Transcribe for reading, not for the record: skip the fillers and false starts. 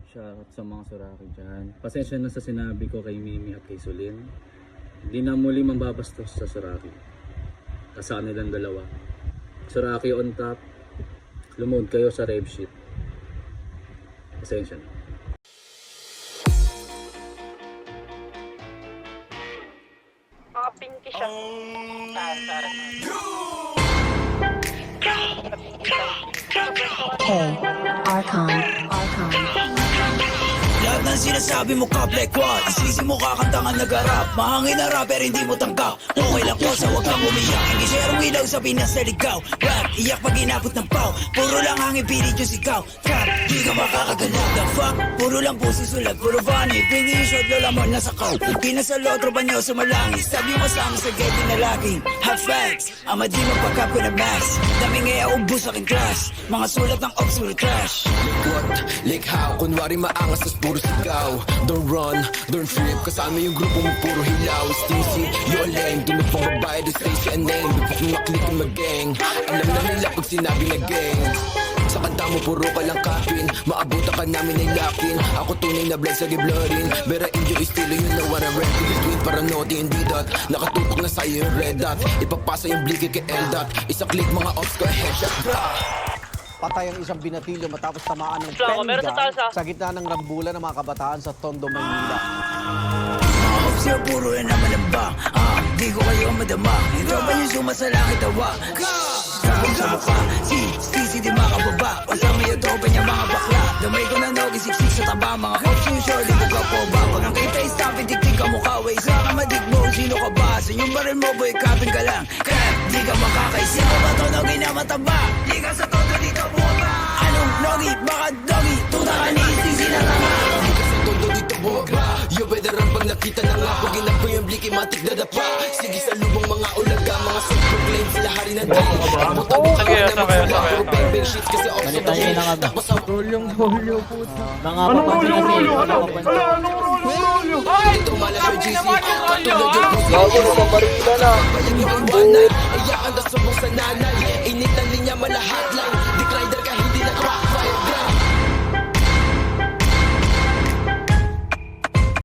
Shoutout sa mga Soraki dyan. Pasensya na sa sinabi ko kay Mimi at kay Sulin. Hindi na muli mambabastos sa Soraki. Kasaan nilang dalawa. Soraki on top. Lumod kayo sa rev sheet. Pasensya na. Mga pinky siya. Hey, Archon. Lahat ng sinasabi mo ka Black One, isisi mo kakanta nga nag-arap. Mahangin na rapper hindi mo tanggap. Okay lang ko sa wag kang umiyak. Hindi share ilaw sa Pinas na ligaw. Rap, iyak pag inabot ng pau. Puro lang hangin pilit yung sigaw. Trap, di ka makakagalaw. The fuck, puro lang puso sulat. Puro funny, pingi yung shot lola mo nasa kaw. Pinasalo, tropa nyo sumalangis. Sabi mo kasama sa gate na laging half facts, ama di magpagkap ko na max. Daming ngaya ubus aking class. Mga sulat ng ops will crash. Like what? Like how? Kunwari maangas tas puro sigaw. Don't run, don't trip. Kasama yung grupo mo puro hilaw. Stingy, you're lame. Dunod pang babae, do say siya name. Bukok na click yung mag-gang. Alam na nila pag sinabi na gang. Sa kanta mo puro ka lang kapin. Maabutan ka namin ay lakin. Ako tunay na blend sa giblorin. Bera inyo estilo yun na what I'm ready. Between para naughty hindi dot. Nakatutok na sa'yo yung red dot. Ipapasa yung blikid kay L-dot. Isang click mga ops ko headshot. Patay ang isang binatilyo matapos tamaan ng Meron sa taas, penga sa gitna ng rambulan ng mga kabataan sa Tondo, Manila. Mga ops nyo puro na naman ang bang. Di ko kayo madama. Yung tropa nyo sumasalangit tawa. Kapag sa mukha, si di makababa. Kasama yung tropa niya mga bakla. Damay ko na nogi, siksik sa taba. Mga ops nyo sure, di ko ka po ba. Pag ang kita is stop, itik-tik ka mukha. Way sa ka madigmo, sino ka ba? Sa yung baril mo, boy, kapin ka lang. Crap, di ka makakaisip. Ako ba to nogi na mataba? Di ka sa todo, di ka buwaba. Anong nogi? Baka dogi? Tuta ka ni isisi na tama. Di ka sa todo dito buwaba. Yo, veteran pag nakita na nga. Pag inap ko yung bliki, matik na dapa. Sige sa lubong mga ulaga. Mga self-proclaim sila hari ng day. Ako tabi ka na magsula. Puro bang shit kasi off sa tabi. Tapos ang Anong rolyo? ito malas yung GC. Katulad yung pusi. Bayan yung banay. Iyakan na subong sa nanay. Init ang linya malahat lang.